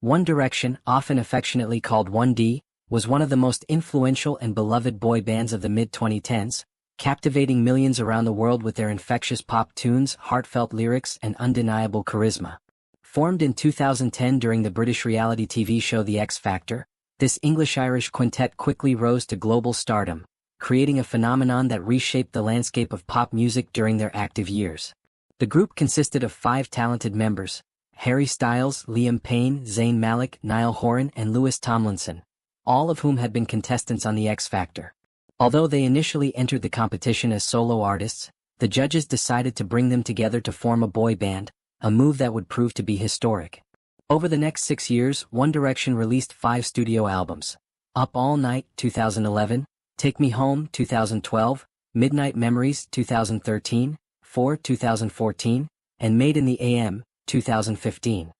One Direction, often affectionately called 1D, was one of the most influential and beloved boy bands of the mid-2010s, captivating millions around the world with their infectious pop tunes, heartfelt lyrics, and undeniable charisma. Formed in 2010 during the British reality TV show The X Factor, this English-Irish quintet quickly rose to global stardom, creating a phenomenon that reshaped the landscape of pop music during their active years. The group consisted of 5 talented members: Harry Styles, Liam Payne, Zayn Malik, Niall Horan, and Louis Tomlinson, all of whom had been contestants on The X Factor. Although they initially entered the competition as solo artists, the judges decided to bring them together to form a boy band, a move that would prove to be historic. Over the next 6 years, One Direction released 5 studio albums: Up All Night, 2011, Take Me Home, 2012, Midnight Memories, 2013, 4, 2014, and Made in the AM, 2015.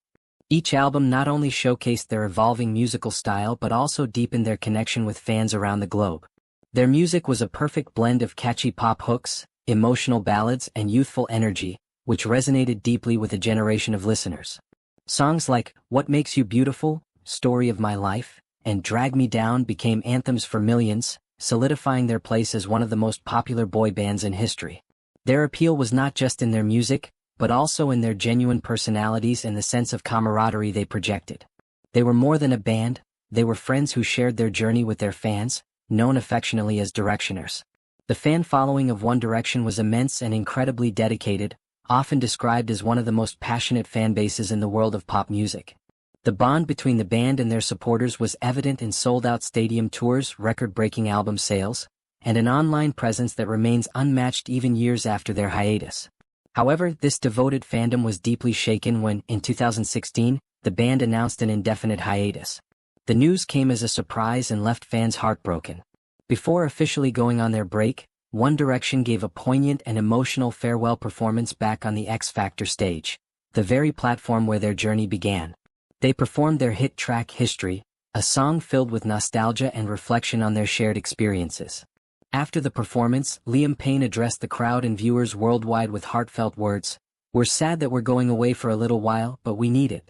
Each album not only showcased their evolving musical style but also deepened their connection with fans around the globe. Their music was a perfect blend of catchy pop hooks, emotional ballads, and youthful energy, which resonated deeply with a generation of listeners. Songs like What Makes You Beautiful, Story of My Life, and Drag Me Down became anthems for millions, solidifying their place as one of the most popular boy bands in history. Their appeal was not just in their music, but also in their genuine personalities and the sense of camaraderie they projected. They were more than a band, they were friends who shared their journey with their fans, known affectionately as Directioners. The fan following of One Direction was immense and incredibly dedicated, often described as one of the most passionate fan bases in the world of pop music. The bond between the band and their supporters was evident in sold-out stadium tours, record-breaking album sales, and an online presence that remains unmatched even years after their hiatus. However, this devoted fandom was deeply shaken when, in 2016, the band announced an indefinite hiatus. The news came as a surprise and left fans heartbroken. Before officially going on their break, One Direction gave a poignant and emotional farewell performance back on the X Factor stage, the very platform where their journey began. They performed their hit track History, a song filled with nostalgia and reflection on their shared experiences. After the performance, Liam Payne addressed the crowd and viewers worldwide with heartfelt words: "We're sad that we're going away for a little while, but we need it."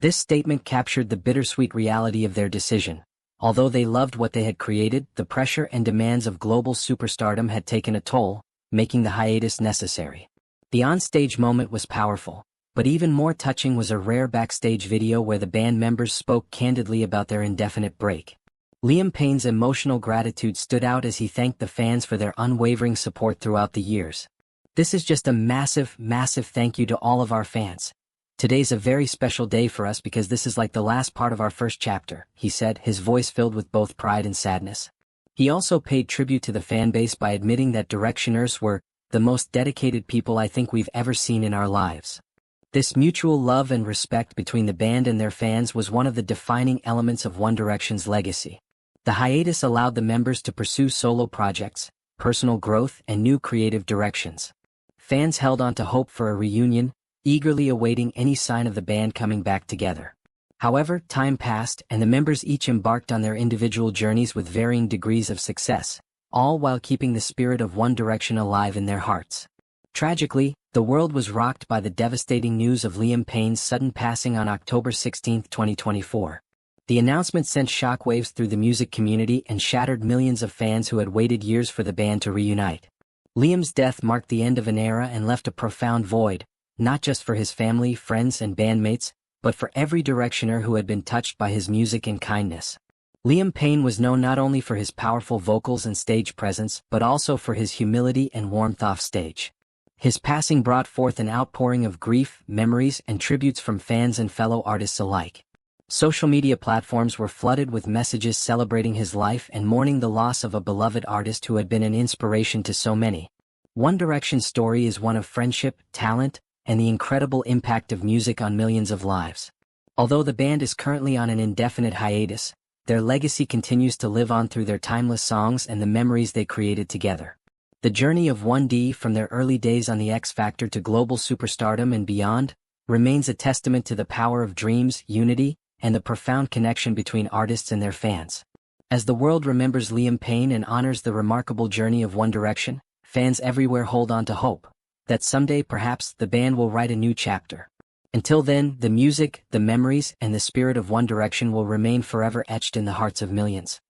This statement captured the bittersweet reality of their decision. Although they loved what they had created, the pressure and demands of global superstardom had taken a toll, making the hiatus necessary. The onstage moment was powerful, but even more touching was a rare backstage video where the band members spoke candidly about their indefinite break. Liam Payne's emotional gratitude stood out as he thanked the fans for their unwavering support throughout the years. "This is just a massive, massive thank you to all of our fans. Today's a very special day for us because this is like the last part of our first chapter," he said, his voice filled with both pride and sadness. He also paid tribute to the fanbase by admitting that Directioners were the most dedicated people I think we've ever seen in our lives. This mutual love and respect between the band and their fans was one of the defining elements of One Direction's legacy. The hiatus allowed the members to pursue solo projects, personal growth, and new creative directions. Fans held on to hope for a reunion, eagerly awaiting any sign of the band coming back together. However, time passed and the members each embarked on their individual journeys with varying degrees of success, all while keeping the spirit of One Direction alive in their hearts. Tragically, the world was rocked by the devastating news of Liam Payne's sudden passing on October 16, 2024. The announcement sent shockwaves through the music community and shattered millions of fans who had waited years for the band to reunite. Liam's death marked the end of an era and left a profound void, not just for his family, friends, and bandmates, but for every Directioner who had been touched by his music and kindness. Liam Payne was known not only for his powerful vocals and stage presence but also for his humility and warmth off stage. His passing brought forth an outpouring of grief, memories, and tributes from fans and fellow artists alike. Social media platforms were flooded with messages celebrating his life and mourning the loss of a beloved artist who had been an inspiration to so many. One Direction's story is one of friendship, talent, and the incredible impact of music on millions of lives. Although the band is currently on an indefinite hiatus, their legacy continues to live on through their timeless songs and the memories they created together. The journey of 1D from their early days on the X Factor to global superstardom and beyond remains a testament to the power of dreams, unity, and the profound connection between artists and their fans. As the world remembers Liam Payne and honors the remarkable journey of One Direction, fans everywhere hold on to hope that someday perhaps the band will write a new chapter. Until then, the music, the memories, and the spirit of One Direction will remain forever etched in the hearts of millions.